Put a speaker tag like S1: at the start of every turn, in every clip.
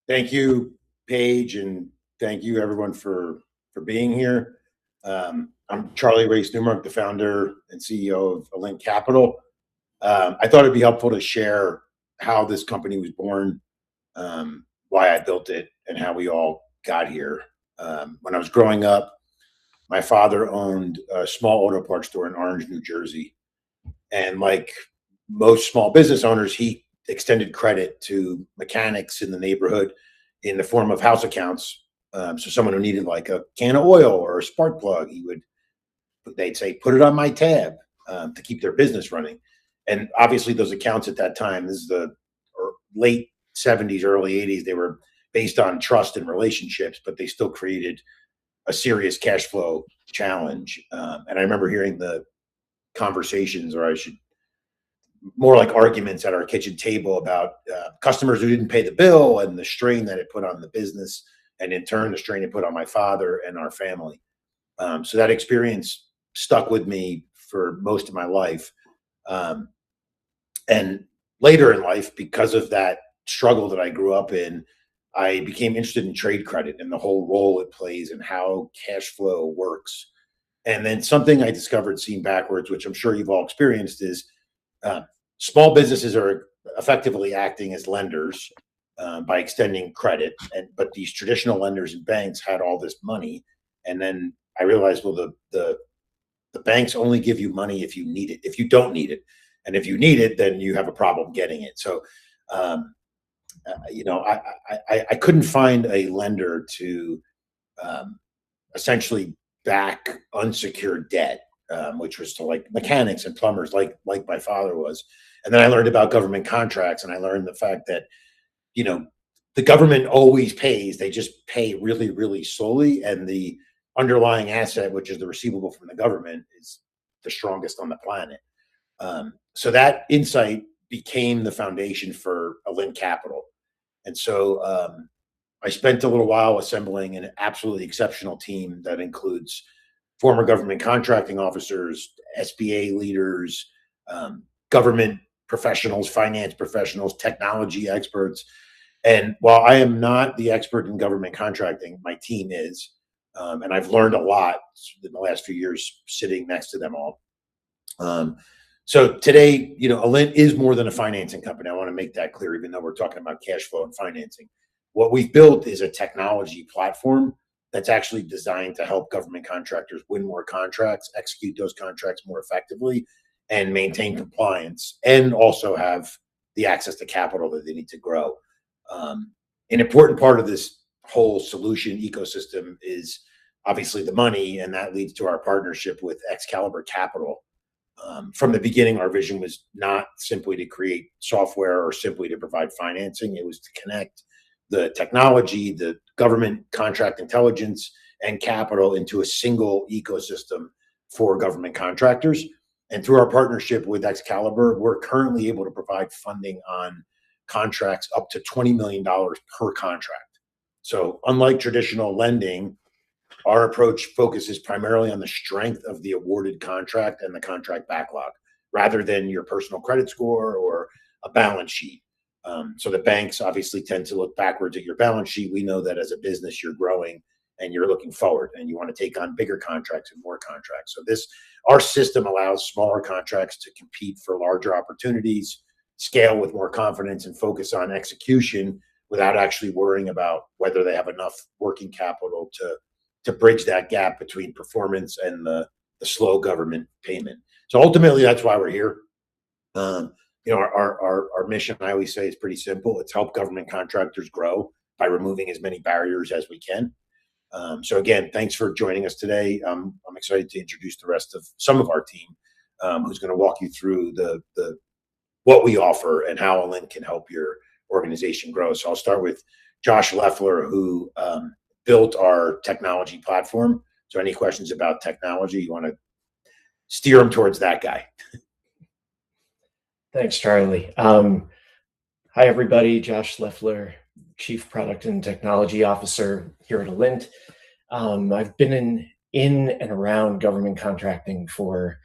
S1: Thank you, Paige, and thank you everyone for being here. I'm Charlie Race Newmark, the founder and CEO of ELINT Capital. I thought it'd be helpful to share how this company was born, why I built it, and how we all got here. When I was growing up, my father owned a small auto parts store in Orange, New Jersey, and like most small business owners, he extended credit to mechanics in the neighborhood in the form of house accounts. So someone who needed like a can of oil or a spark plug, they'd say, put it on my tab, to keep their business running. And obviously those accounts at that time, this is the late 70s, early 80s, they were based on trust and relationships, but they still created a serious cash flow challenge. And I remember hearing the conversations, or I should more like arguments at our kitchen table about customers who didn't pay the bill and the strain that it put on the business, and in turn the strain it put on my father and our family. So that experience stuck with me for most of my life. And later in life, because of that struggle that I grew up in, I became interested in trade credit and the whole role it plays and how cash flow works. And then something I discovered seeing backwards, which I'm sure you've all experienced, is uh, small businesses are effectively acting as lenders by extending credit, but these traditional lenders and banks had all this money, and then I realized, well, the banks only give you money if you need it. If you don't need it, and if you need it, then you have a problem getting it. So, um, I couldn't find a lender to um, essentially back unsecured debt, which was to like mechanics and plumbers, like my father was. And then I learned about government contracts, and I learned the fact that you know the government always pays; they just pay really, really slowly, and the underlying asset, which is the receivable from the government, is the strongest on the planet. So that insight became the foundation for ELINT Capital, and so I spent a little while assembling an absolutely exceptional team that includes former government contracting officers, SBA leaders, government professionals, finance professionals, technology experts. And while I am not the expert in government contracting, my team is. And I've learned a lot in the last few years sitting next to them all. Um, so today, ELINT is more than a financing company. I want to make that clear, even though we're talking about cash flow and financing. What we've built is a technology platform that's actually designed to help government contractors win more contracts, execute those contracts more effectively, and maintain compliance, and also have the access to capital that they need to grow. Um, an important part of this whole solution ecosystem is obviously the money, and that leads to our partnership with Excalibur Capital. From the beginning, our vision was not simply to create software or simply to provide financing. It was to connect the technology, the government contract intelligence, and capital into a single ecosystem for government contractors. And through our partnership with Excalibur, we're currently able to provide funding on contracts up to $20 million per contract. So, unlike traditional lending, our approach focuses primarily on the strength of the awarded contract and the contract backlog, rather than your personal credit score or a balance sheet. So the banks obviously tend to look backwards at your balance sheet. We know that as a business, you're growing and you're looking forward, and you want to take on bigger contracts and more contracts. So our system allows smaller contracts to compete for larger opportunities, scale with more confidence, and focus on execution without actually worrying about whether they have enough working capital to bridge that gap between performance and the slow government payment. So ultimately, that's why we're here. Our mission, I always say, is pretty simple. It's help government contractors grow by removing as many barriers as we can. So again, thanks for joining us today. I'm excited to introduce the rest of some of our team, who's going to walk you through the what we offer and how ELINT can help your organization grow. So I'll start with Josh Leffler, who built our technology platform. So any questions about technology, you want to steer them towards that guy.
S2: Thanks, Charlie. Hi, everybody. Josh Leffler, Chief Product and Technology Officer here at ELINT. I've been in and around government contracting for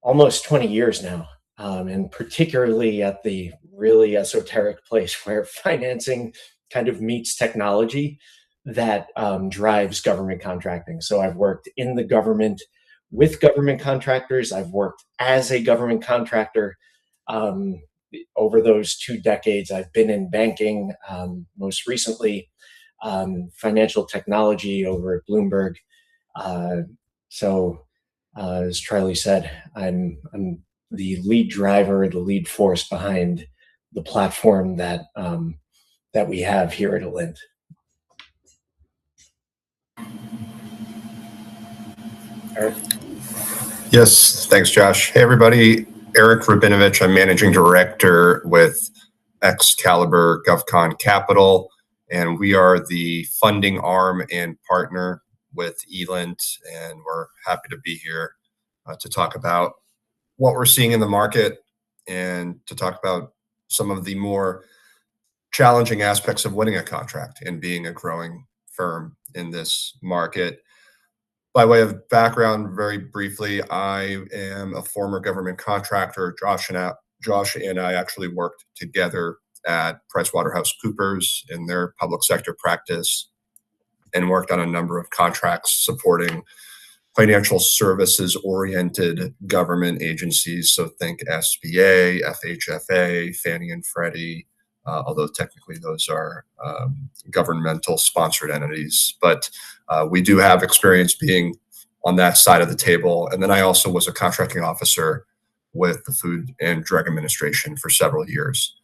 S2: almost 20 years now, and particularly at the really esoteric place where financing kind of meets technology that drives government contracting. So I've worked in the government with government contractors. I've worked as a government contractor. Over those 2 decades, I've been in banking, most recently financial technology over at Bloomberg. As Charlie said, I'm the lead driver, the lead force behind the platform that we have here at ELINT. Eric?
S3: Yes, thanks, Josh. Hey, everybody. Eric Rabinovich. I'm managing director with Excalibur GovCon Capital, and we are the funding arm and partner with ELINT, and we're happy to be here to talk about what we're seeing in the market and to talk about some of the more challenging aspects of winning a contract and being a growing firm in this market. By way of background, very briefly, I am a former government contractor. Josh and I actually worked together at PricewaterhouseCoopers in their public sector practice and worked on a number of contracts supporting financial services oriented government agencies. So think SBA, FHFA, Fannie and Freddie, although technically those are governmental sponsored entities. But we do have experience being on that side of the table. And then I also was a contracting officer with the Food and Drug Administration for several years.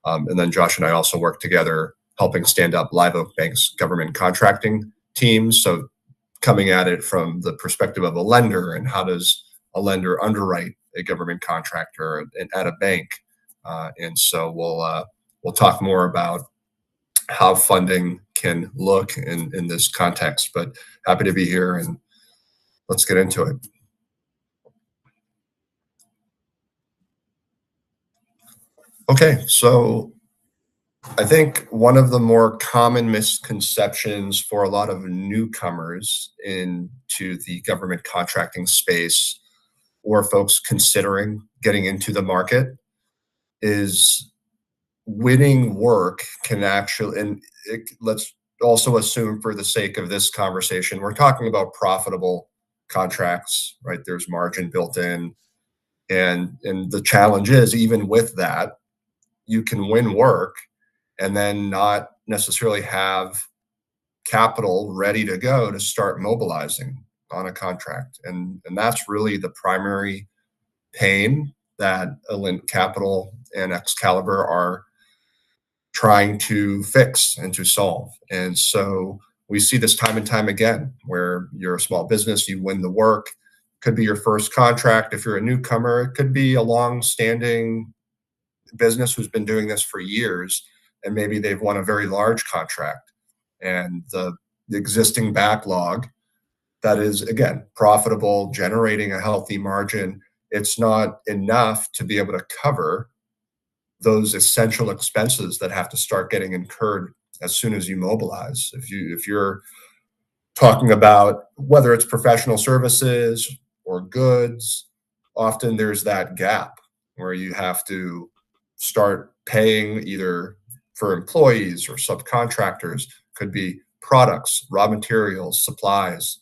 S3: And then Josh and I also worked together helping stand up Live Oak Bank's government contracting teams. So coming at it from the perspective of a lender and how does a lender underwrite a government contractor at a bank. And so we'll talk more about how funding can look in this context, but happy to be here and let's get into it. Okay, so I think one of the more common misconceptions for a lot of newcomers into the government contracting space or folks considering getting into the market is winning work can actually, and let's also assume for the sake of this conversation, we're talking about profitable contracts, right? There's margin built in. And the challenge is, even with that, you can win work and then not necessarily have capital ready to go to start mobilizing on a contract. And that's really the primary pain that ELINT Capital and Excalibur are trying to fix and to solve. And so we see this time and time again, where you're a small business, you win the work. Could be your first contract. If you're a newcomer, it could be a long-standing business who's been doing this for years, and maybe they've won a very large contract. And the existing backlog that is, again, profitable, generating a healthy margin, it's not enough to be able to cover those essential expenses that have to start getting incurred as soon as you mobilize. If you're talking about whether it's professional services or goods, often there's that gap where you have to start paying either for employees or subcontractors, could be products, raw materials, supplies.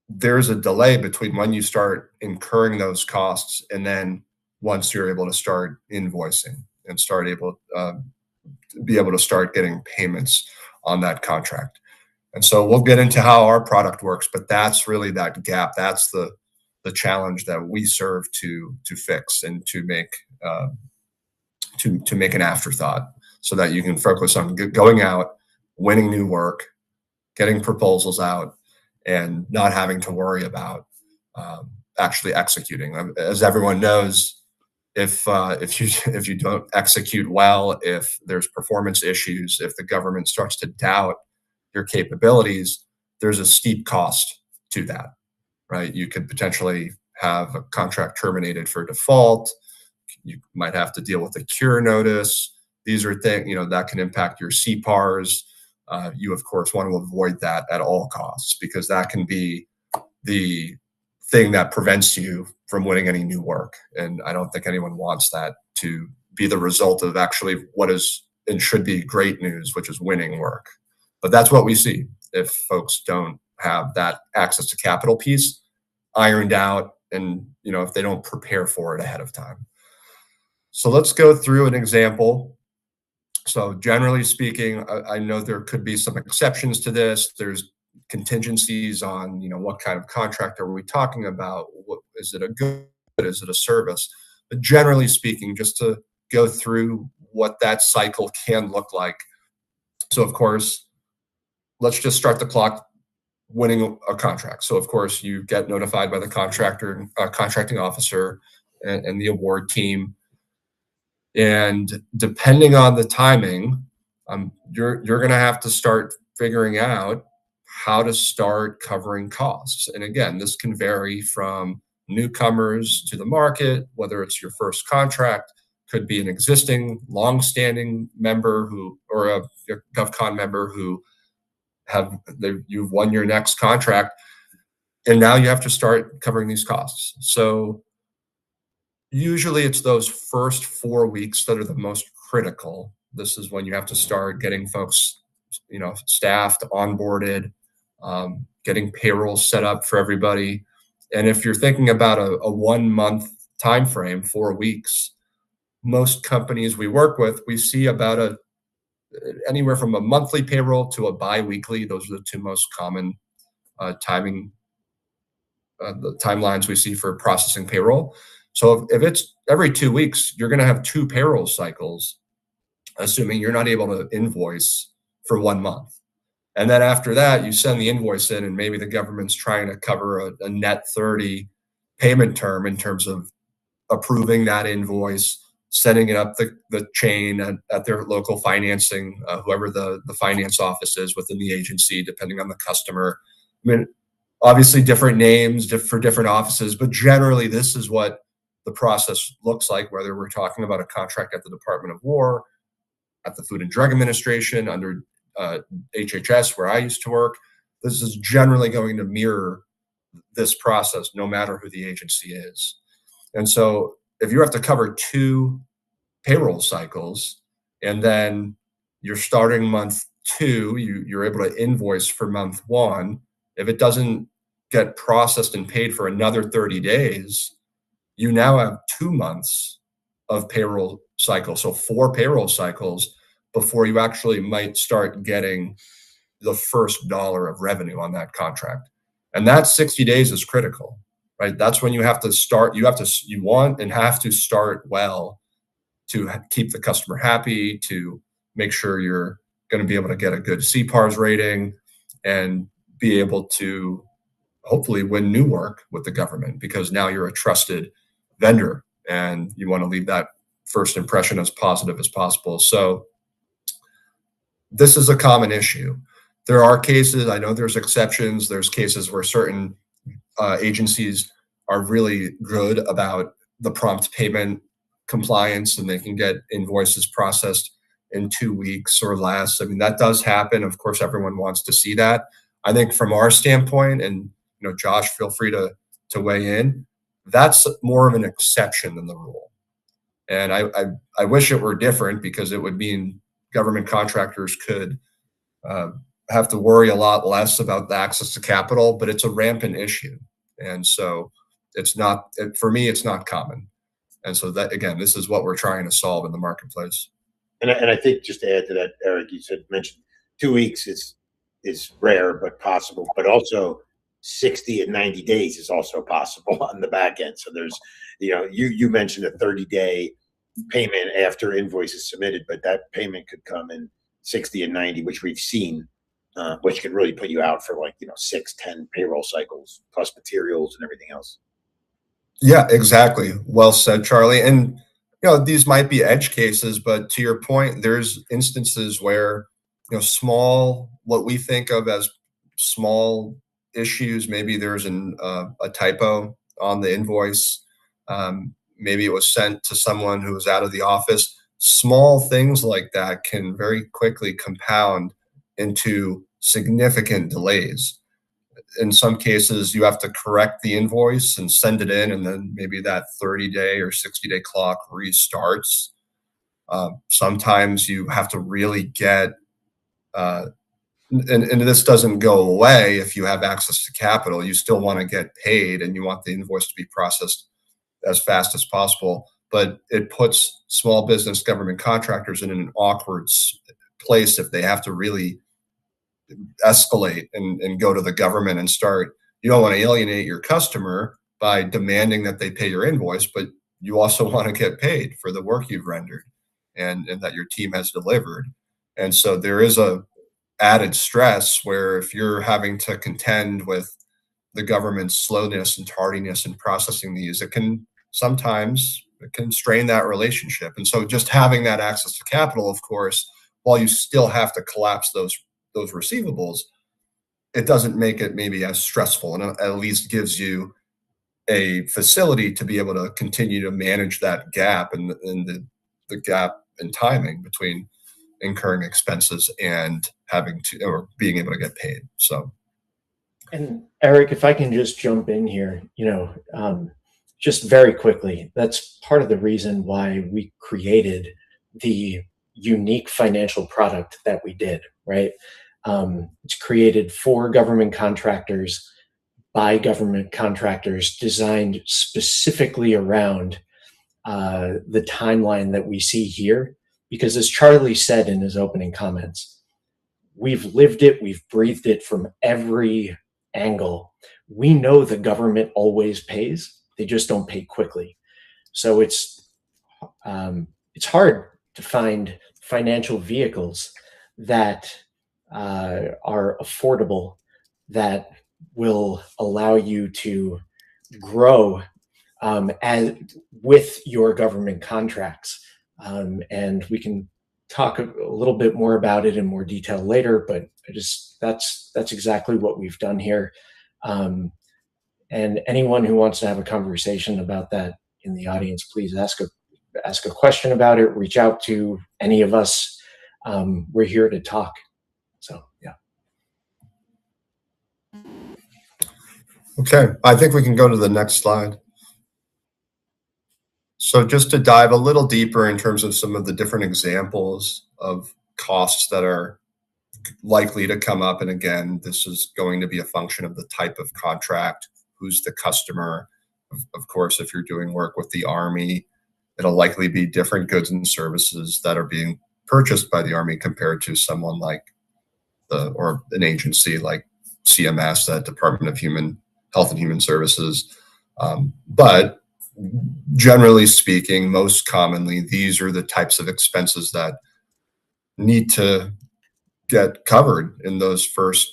S3: There's a delay between when you start incurring those costs and then once you're able to start invoicing and be able to start getting payments on that contract. And so we'll get into how our product works, but that's really that gap. That's the challenge that we serve to fix and to make an afterthought, so that you can focus on going out, winning new work, getting proposals out, and not having to worry about actually executing. As everyone knows, if you don't execute well, if there's performance issues, if the government starts to doubt your capabilities, there's a steep cost to that, right? You could potentially have a contract terminated for default. You might have to deal with a cure notice. These are things, that can impact your CPARs. You, of course, want to avoid that at all costs, because that can be the thing that prevents you from winning any new work. And I don't think anyone wants that to be the result of actually what is and should be great news, which is winning work. But that's what we see if folks don't have that access to capital piece ironed out, and if they don't prepare for it ahead of time. So let's go through an example. So generally speaking, I know there could be some exceptions to this. There's contingencies on, what kind of contract are we talking about? What, is it a good? Is it a service? But generally speaking, just to go through what that cycle can look like. So of course, let's just start the clock winning a contract. So of course, you get notified by the contracting officer and the award team. And depending on the timing, you're going to have to start figuring out how to start covering costs. And again, this can vary from newcomers to the market, whether it's your first contract, could be an existing long-standing member or a GovCon member who you've won your next contract, and now you have to start covering these costs. So usually it's those first 4 weeks that are the most critical. This is when you have to start getting folks, staffed, onboarded, getting payroll set up for everybody. And if you're thinking about a 1 month time frame, 4 weeks, most companies we work with, we see about anywhere from a monthly payroll to a bi-weekly. Those are the two most common the timelines we see for processing payroll. So if it's every 2 weeks, you're going to have 2 payroll cycles, assuming you're not able to invoice for 1 month. And then after that, you send the invoice in, and maybe the government's trying to cover a net 30 payment term in terms of approving that invoice, setting it up the chain at their local financing, whoever the finance office is within the agency, depending on the customer. I mean, obviously different names for different offices, but generally this is what the process looks like, whether we're talking about a contract at the Department of War, at the Food and Drug Administration, under HHS, where I used to work. This is generally going to mirror this process, no matter who the agency is. And so if you have to cover 2 payroll cycles, and then you're starting month 2, you're able to invoice for month 1. If it doesn't get processed and paid for another 30 days, you now have 2 months of payroll cycle. So 4 payroll cycles before you actually might start getting the first dollar of revenue on that contract. And that 60 days is critical, right? That's when you have to start. You want and have to start well to keep the customer happy, to make sure you're going to be able to get a good CPARS rating and be able to hopefully win new work with the government, because now you're a trusted vendor and you want to leave that first impression as positive as possible. So this is a common issue. There are cases, I know there's exceptions. There's cases where certain agencies are really good about the prompt payment compliance, and they can get invoices processed in 2 weeks or less. I mean, that does happen. Of course, everyone wants to see that. I think from our standpoint, and Josh, feel free to weigh in, that's more of an exception than the rule. And I wish it were different, because it would mean government contractors could have to worry a lot less about the access to capital, but it's a rampant issue. And so for me, it's not common. And so that, again, this is what we're trying to solve in the marketplace.
S1: And I think, just to add to that, Eric, you mentioned 2 weeks is rare but possible, but also 60 and 90 days is also possible on the back end. So there's, you mentioned a 30-day payment after invoice is submitted, but that payment could come in 60 and 90, which we've seen, which can really put you out for 6-10 payroll cycles plus materials and everything else.
S3: Yeah, exactly. Well said, Charlie. And these might be edge cases, but to your point, there's instances where what we think of as small issues, maybe there's a typo on the invoice. Maybe it was sent to someone who was out of the office. Small things like that can very quickly compound into significant delays. In some cases, you have to correct the invoice and send it in, and then maybe that 30-day or 60-day clock restarts. Sometimes you have to really get, and this doesn't go away if you have access to capital. You still want to get paid and you want the invoice to be processed as fast as possible. But it puts small business government contractors in an awkward place if they have to really escalate and go to the government and start. You don't want to alienate your customer by demanding that they pay your invoice, but you also want to get paid for the work you've rendered and that your team has delivered. And so there is a added stress where if you're having to contend with the government's slowness and tardiness in processing these, it can strain that relationship. And so just having that access to capital, of course, while you still have to collapse those receivables, it doesn't make it maybe as stressful, and at least gives you a facility to be able to continue to manage that gap and the gap in timing between incurring expenses and having to, or being able to get paid. So,
S2: and Eric, if I can just jump in here, just very quickly, that's part of the reason why we created the unique financial product that we did, right? It's created for government contractors, by government contractors, designed specifically around the timeline that we see here. Because as Charlie said in his opening comments, we've lived it, we've breathed it from every angle. We know the government always pays, they just don't pay quickly. So it's hard to find financial vehicles that are affordable, that will allow you to grow with your government contracts. And we can talk a little bit more about it in more detail later, but that's exactly what we've done here. And anyone who wants to have a conversation about that in the audience, please ask a question about it, reach out to any of us. We're here to talk. So, yeah.
S3: okay, I think we can go to the next slide. So just to dive a little deeper in terms of some of the different examples of costs that are likely to come up. And again, this is going to be a function of the type of contract, who's the customer. Of course, if you're doing work with the Army, it'll likely be different goods and services that are being purchased by the Army compared to someone like or an agency like CMS, that Department of Health and Human Services. But generally speaking, most commonly, these are the types of expenses that need to get covered in those first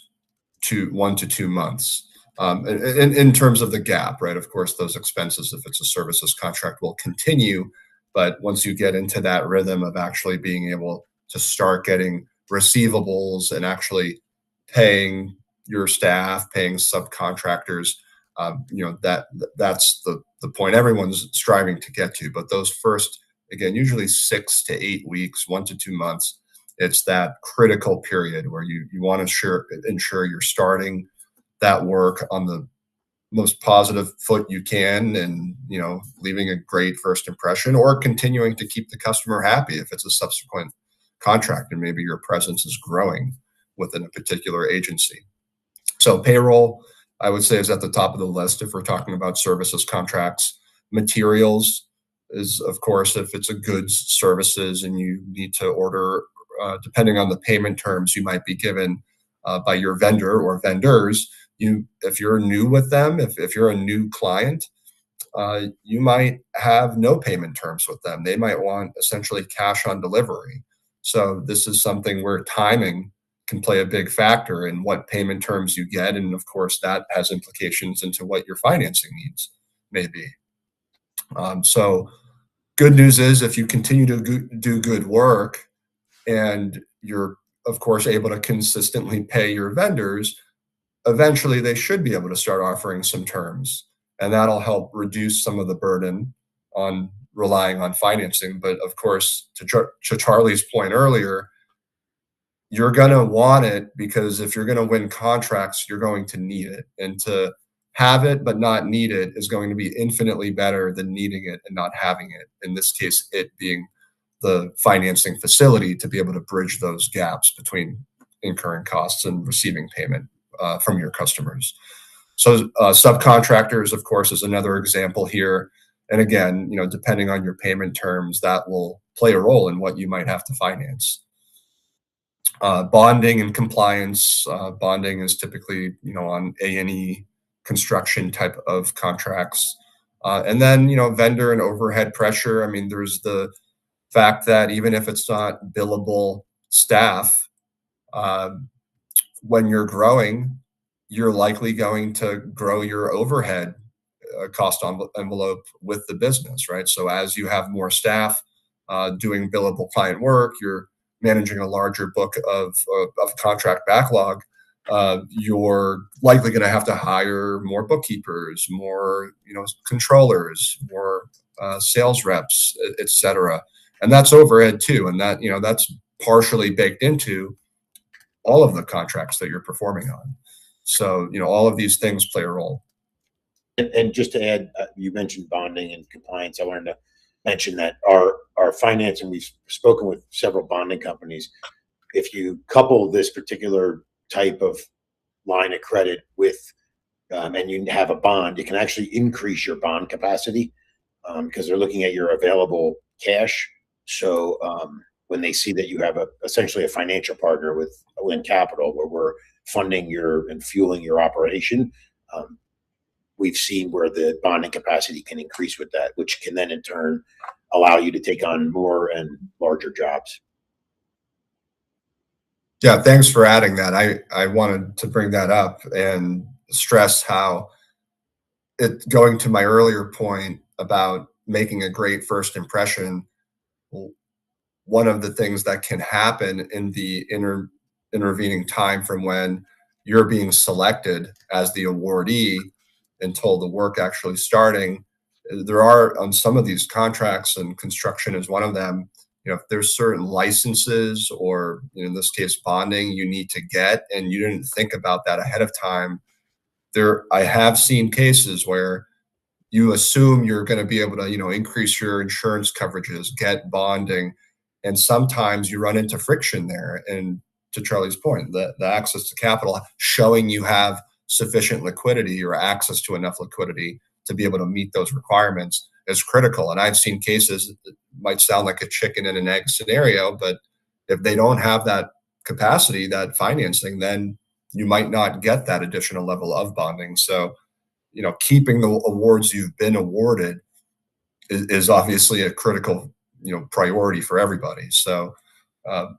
S3: 1 to 2 months. In terms of the gap, right? Of course, those expenses, if it's a services contract, will continue. But once you get into that rhythm of actually being able to start getting receivables and actually paying your staff, paying subcontractors, that's the point everyone's striving to get to. But those first, again, usually 6 to 8 weeks, 1 to 2 months, it's that critical period where you want to ensure you're starting that work on the most positive foot you can, and leaving a great first impression, or continuing to keep the customer happy if it's a subsequent contract and maybe your presence is growing within a particular agency. So payroll, I would say, is at the top of the list if we're talking about services contracts. Materials is, of course, if it's a goods, services, and you need to order, depending on the payment terms you might be given by your vendor or vendors. If you're new with them, if you're a new client, you might have no payment terms with them. They might want essentially cash on delivery. So this is something where timing can play a big factor in what payment terms you get. And of course, that has implications into what your financing needs may be. So good news is, if you continue to do good work and you're, of course, able to consistently pay your vendors, eventually they should be able to start offering some terms, and that'll help reduce some of the burden on relying on financing. But of course, to Charlie's point earlier, you're going to want it, because if you're going to win contracts, you're going to need it. And to have it but not need it is going to be infinitely better than needing it and not having it. In this case, it being the financing facility to be able to bridge those gaps between incurring costs and receiving payment from your customers. So subcontractors, of course, is another example here. And again, depending on your payment terms, that will play a role in what you might have to finance. Bonding and compliance. Bonding is typically, on A&E construction type of contracts. And then, vendor and overhead pressure. I mean, there's the fact that even if it's not billable staff, when you're growing, you're likely going to grow your overhead cost envelope with the business, right? So as you have more staff doing billable client work, you're managing a larger book of contract backlog. You're likely going to have to hire more bookkeepers, more controllers, more sales reps, et cetera. And that's overhead too, and that's partially baked into all of the contracts that you're performing on. So all of these things play a role.
S1: And just to add, you mentioned bonding and compliance. I wanted to mention that our finance, and we've spoken with several bonding companies. If you couple this particular type of line of credit with, and you have a bond, you can actually increase your bond capacity because they're looking at your available cash. So when they see that you have essentially a financial partner with ELINT Capital, where we're funding and fueling your operation, we've seen where the bonding capacity can increase with that, which can then in turn allow you to take on more and larger jobs.
S3: Yeah, thanks for adding that. I wanted to bring that up and stress how going to my earlier point about making a great first impression. One of the things that can happen in the intervening time from when you're being selected as the awardee until the work actually starting, there are on some of these contracts, and construction is one of them, if there's certain licenses or in this case bonding you need to get and you didn't think about that ahead of time, I have seen cases where you assume you're going to be able to increase your insurance coverages, get bonding, and sometimes you run into friction there. And to Charlie's point, the access to capital, showing you have sufficient liquidity or access to enough liquidity to be able to meet those requirements is critical. And I've seen cases that might sound like a chicken and an egg scenario, but if they don't have that capacity, that financing, then you might not get that additional level of bonding. So, keeping the awards you've been awarded is obviously a critical, priority for everybody. So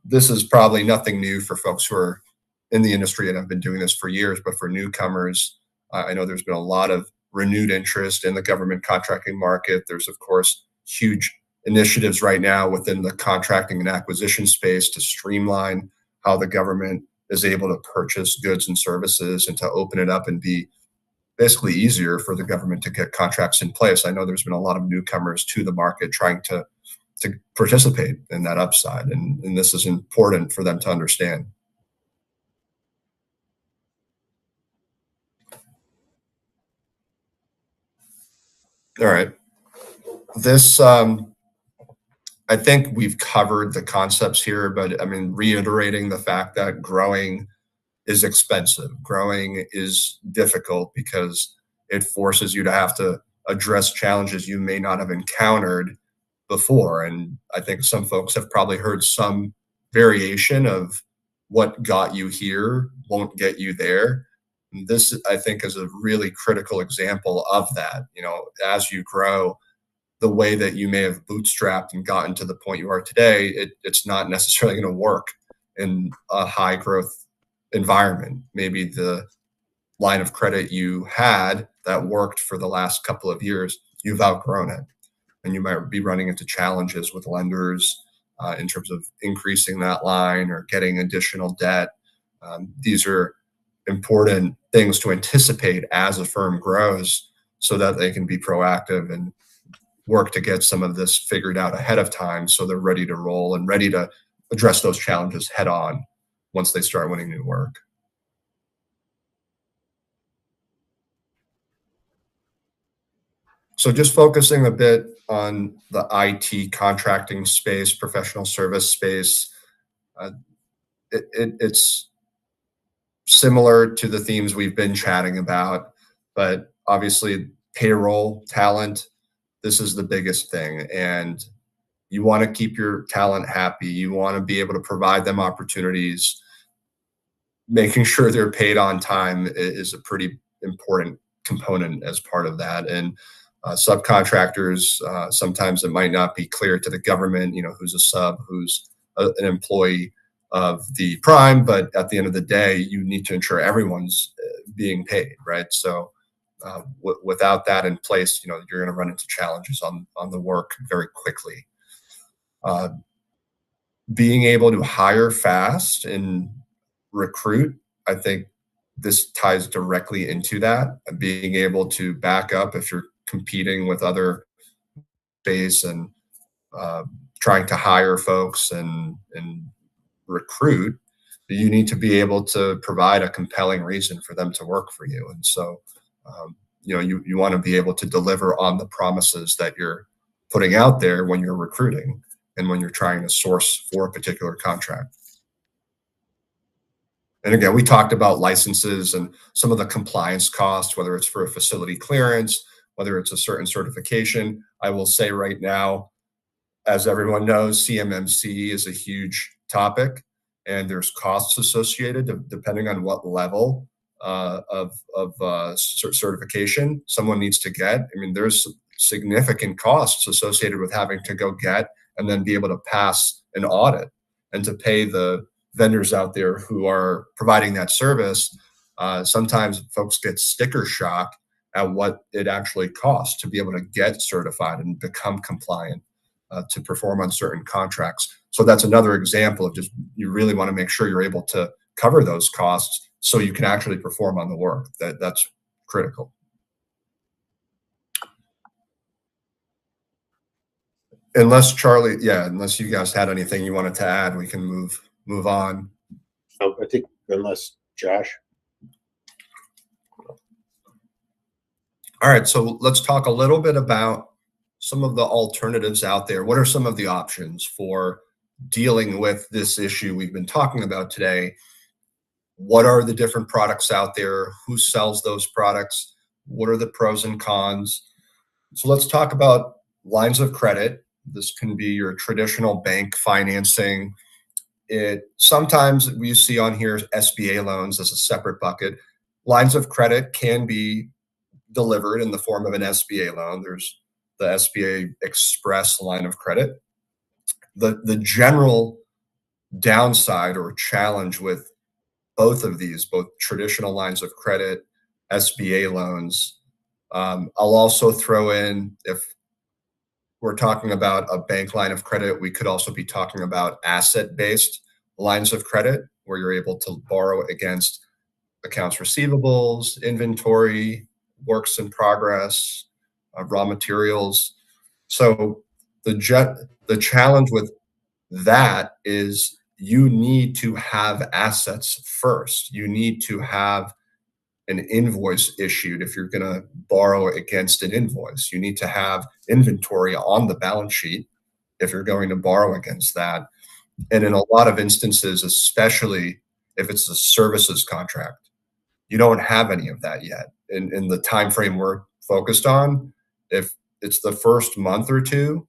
S3: this is probably nothing new for folks who are in the industry and have been doing this for years, but for newcomers, I know there's been a lot of renewed interest in the government contracting market. There's, of course, huge initiatives right now within the contracting and acquisition space to streamline how the government is able to purchase goods and services and to open it up and be basically easier for the government to get contracts in place. I know there's been a lot of newcomers to the market trying to participate in that upside, and this is important for them to understand. All right. This, I think we've covered the concepts here, but I mean, reiterating the fact that growing is expensive. Growing is difficult because it forces you to have to address challenges you may not have encountered before. And I think some folks have probably heard some variation of what got you here won't get you there. This, I think, is a really critical example of that. As you grow, the way that you may have bootstrapped and gotten to the point you are today, it's not necessarily going to work in a high growth environment. Maybe the line of credit you had that worked for the last couple of years, you've outgrown it. And you might be running into challenges with lenders in terms of increasing that line or getting additional debt. These are important things to anticipate as a firm grows so that they can be proactive and work to get some of this figured out ahead of time so they're ready to roll and ready to address those challenges head on once they start winning new work. So just focusing a bit on the IT contracting space, professional service space, it's similar to the themes we've been chatting about, but obviously payroll talent, this is the biggest thing. And you want to keep your talent happy. You want to be able to provide them opportunities. Making sure they're paid on time is a pretty important component as part of that. And subcontractors, sometimes it might not be clear to the government, who's a sub, who's an employee of the prime, but at the end of the day, you need to ensure everyone's being paid, right? So without that in place, you're going to run into challenges on the work very quickly. Being able to hire fast and recruit, I think this ties directly into that. Being able to back up if you're competing with other space and trying to hire folks and recruit, you need to be able to provide a compelling reason for them to work for you. And so, you want to be able to deliver on the promises that you're putting out there when you're recruiting and when you're trying to source for a particular contract. And again, we talked about licenses and some of the compliance costs, whether it's for a facility clearance, whether it's a certain certification. I will say right now, as everyone knows, CMMC is a huge topic, and there's costs associated depending on what level of certification someone needs to get. I mean, there's significant costs associated with having to go get and then be able to pass an audit and to pay the vendors out there who are providing that service. Sometimes folks get sticker shock at what it actually costs to be able to get certified and become compliant to perform on certain contracts. So that's another example of just, you really want to make sure you're able to cover those costs so you can actually perform on the work. That's critical. Unless unless you guys had anything you wanted to add, we can move on.
S1: Oh, I think unless Josh.
S3: All right, so let's talk a little bit about some of the alternatives out there. What are some of the options for dealing with this issue we've been talking about today? What are the different products out there? Who sells those products? What are the pros and cons? So let's talk about lines of credit. This can be your traditional bank financing. Sometimes we see on here SBA loans as a separate bucket. Lines of credit can be delivered in the form of an SBA loan. There's the SBA Express line of credit. The general downside or challenge with both of these, both traditional lines of credit, SBA loans, I'll also throw in, if we're talking about a bank line of credit, we could also be talking about asset-based lines of credit, where you're able to borrow against accounts receivables, inventory, works in progress, raw materials. So the challenge with that is you need to have assets first. You need to have an invoice issued if you're going to borrow against an invoice. You need to have inventory on the balance sheet if you're going to borrow against that. And in a lot of instances, especially if it's a services contract, you don't have any of that yet. In the time frame we're focused on, if it's the first month or two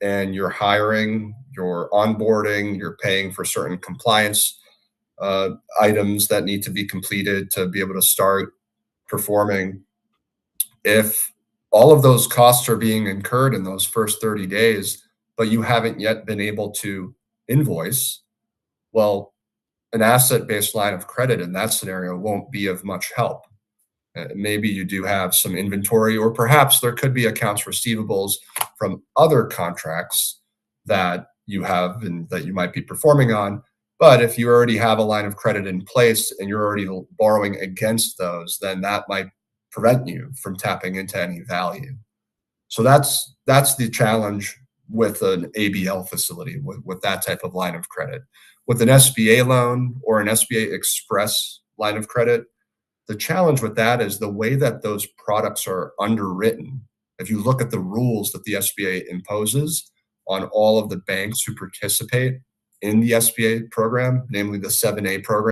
S3: and you're hiring, you're onboarding, you're paying for certain compliance items that need to be completed to be able to start performing, if all of those costs are being incurred in those first 30 days, but you haven't yet been able to invoice, well, an asset-based line of credit in that scenario won't be of much help. Maybe you do have some inventory, or perhaps there could be accounts receivables from other contracts that you have and that you might be performing on. But if you already have a line of credit in place and you're already borrowing against those, then that might prevent you from tapping into any value. So that's the challenge with an ABL facility, with that type of line of credit. With an SBA loan or an SBA Express line of credit, the challenge with that is the way that those products are underwritten if you look at the rules that the SBA imposes on all of the banks who participate in the SBA program, namely the 7A program,